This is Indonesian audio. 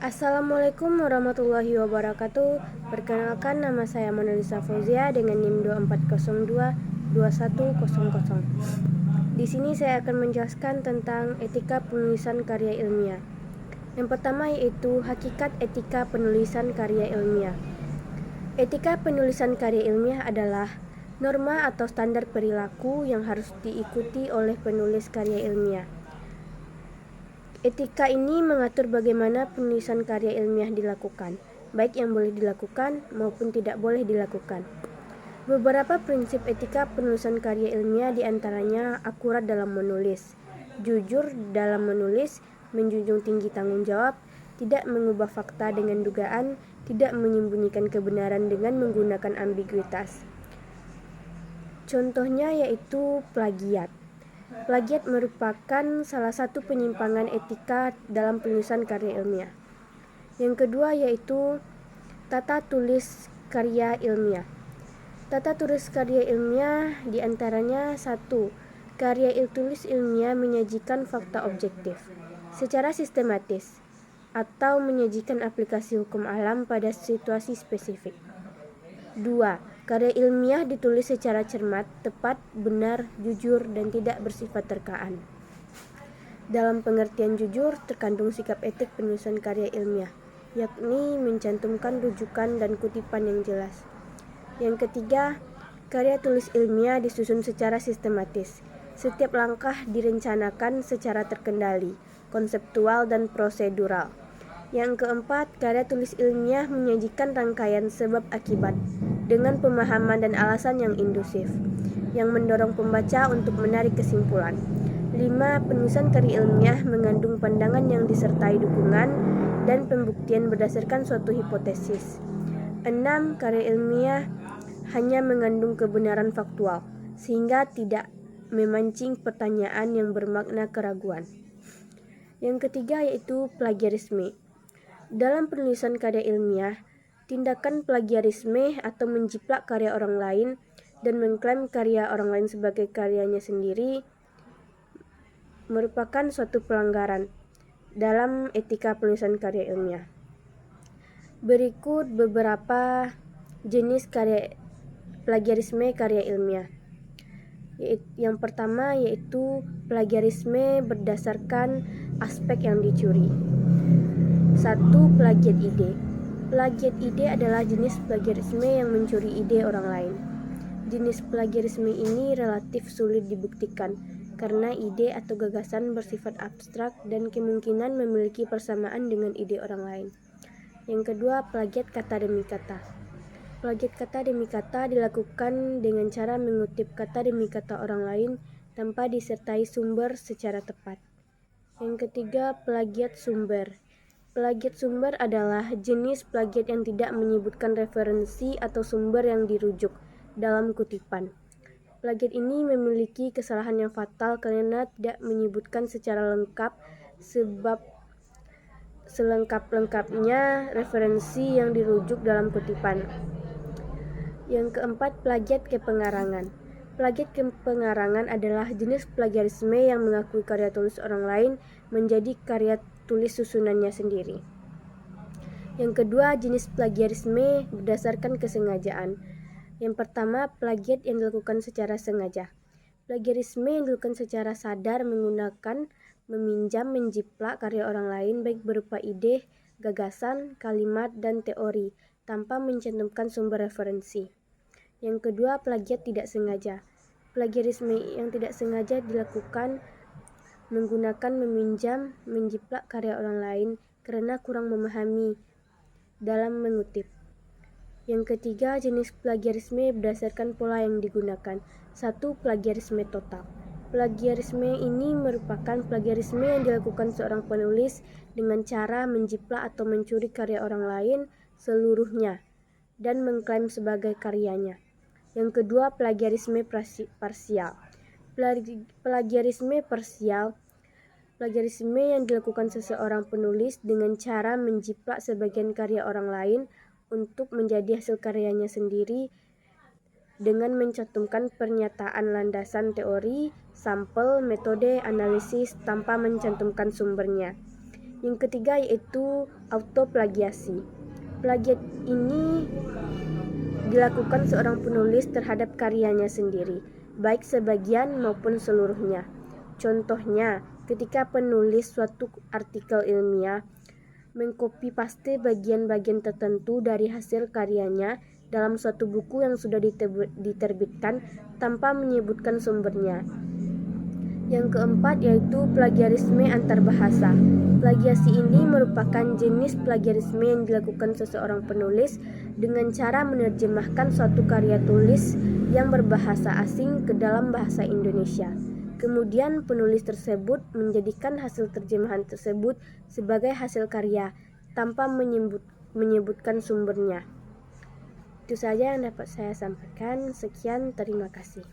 Assalamualaikum warahmatullahi wabarakatuh. Perkenalkan, nama saya Monalisa Fauzia dengan NIM 24022100. Di sini saya akan menjelaskan tentang etika penulisan karya ilmiah. Yang pertama yaitu hakikat etika penulisan karya ilmiah. Etika penulisan karya ilmiah adalah norma atau standar perilaku yang harus diikuti oleh penulis karya ilmiah. Etika ini mengatur bagaimana penulisan karya ilmiah dilakukan, baik yang boleh dilakukan maupun tidak boleh dilakukan. Beberapa prinsip etika penulisan karya ilmiah diantaranya akurat dalam menulis, jujur dalam menulis, menjunjung tinggi tanggung jawab, tidak mengubah fakta dengan dugaan, tidak menyembunyikan kebenaran dengan menggunakan ambiguitas. Contohnya yaitu plagiat. Plagiat merupakan salah satu penyimpangan etika dalam penulisan karya ilmiah. Yang kedua yaitu tata tulis karya ilmiah. Tata tulis karya ilmiah diantaranya 1. Karya tulis ilmiah menyajikan fakta objektif secara sistematis atau menyajikan aplikasi hukum alam pada situasi spesifik. 2. Karya ilmiah ditulis secara cermat, tepat, benar, jujur, dan tidak bersifat terkaan. Dalam pengertian jujur, terkandung sikap etik penulisan karya ilmiah, yakni mencantumkan rujukan dan kutipan yang jelas. Yang ketiga, karya tulis ilmiah disusun secara sistematis. Setiap langkah direncanakan secara terkendali, konseptual, dan prosedural. Yang keempat, karya tulis ilmiah menyajikan rangkaian sebab akibat dengan pemahaman dan alasan yang indusif, yang mendorong pembaca untuk menarik kesimpulan. 5. Penulisan karya ilmiah mengandung pandangan yang disertai dukungan dan pembuktian berdasarkan suatu hipotesis. 6. Karya ilmiah hanya mengandung kebenaran faktual, sehingga tidak memancing pertanyaan yang bermakna keraguan. Yang ketiga yaitu plagiarisme. Dalam penulisan karya ilmiah, tindakan plagiarisme atau menjiplak karya orang lain dan mengklaim karya orang lain sebagai karyanya sendiri merupakan suatu pelanggaran dalam etika penulisan karya ilmiah. Berikut beberapa jenis plagiarisme karya ilmiah. Yang pertama yaitu plagiarisme berdasarkan aspek yang dicuri. 1. Plagiat ide. Plagiat ide adalah jenis plagiarisme yang mencuri ide orang lain. Jenis plagiarisme ini relatif sulit dibuktikan karena ide atau gagasan bersifat abstrak dan kemungkinan memiliki persamaan dengan ide orang lain. Yang kedua, plagiat kata demi kata. Plagiat kata demi kata dilakukan dengan cara mengutip kata demi kata orang lain tanpa disertai sumber secara tepat. Yang ketiga, plagiat sumber. Plagiat sumber adalah jenis plagiat yang tidak menyebutkan referensi atau sumber yang dirujuk dalam kutipan. Plagiat ini memiliki kesalahan yang fatal karena tidak menyebutkan secara lengkap sebab selengkap-lengkapnya referensi yang dirujuk dalam kutipan. Yang keempat, plagiat kepengarangan. Plagiat kepengarangan adalah jenis plagiarisme yang mengakui karya tulis orang lain menjadi karya tulis susunannya sendiri. Yang kedua, jenis plagiarisme berdasarkan kesengajaan. Yang pertama, plagiat yang dilakukan secara sengaja. Plagiarisme yang dilakukan secara sadar menggunakan, meminjam, menjiplak karya orang lain baik berupa ide, gagasan, kalimat, dan teori tanpa mencantumkan sumber referensi. Yang kedua, plagiat tidak sengaja. Plagiarisme yang tidak sengaja dilakukan menggunakan, meminjam, menjiplak karya orang lain karena kurang memahami dalam mengutip. Yang ketiga, jenis plagiarisme berdasarkan pola yang digunakan. 1. Plagiarisme total. Plagiarisme ini merupakan plagiarisme yang dilakukan seorang penulis dengan cara menjiplak atau mencuri karya orang lain seluruhnya dan mengklaim sebagai karyanya. Yang kedua, plagiarisme parsial. Plagiarisme parsial plagiarisme yang dilakukan seseorang penulis dengan cara menjiplak sebagian karya orang lain untuk menjadi hasil karyanya sendiri dengan mencantumkan pernyataan landasan teori, sampel, metode, analisis tanpa mencantumkan sumbernya. Yang ketiga yaitu autoplagiasi. Plagiat ini dilakukan seorang penulis terhadap karyanya sendiri, baik sebagian maupun seluruhnya. Contohnya, ketika penulis suatu artikel ilmiah mengcopy paste bagian-bagian tertentu dari hasil karyanya dalam suatu buku yang sudah diterbitkan tanpa menyebutkan sumbernya. Yang keempat yaitu plagiarisme antarbahasa. Plagiasi ini merupakan jenis plagiarisme yang dilakukan seseorang penulis dengan cara menerjemahkan suatu karya tulis yang berbahasa asing ke dalam bahasa Indonesia. Kemudian penulis tersebut menjadikan hasil terjemahan tersebut sebagai hasil karya tanpa menyebutkan sumbernya. Itu saja yang dapat saya sampaikan. Sekian, terima kasih.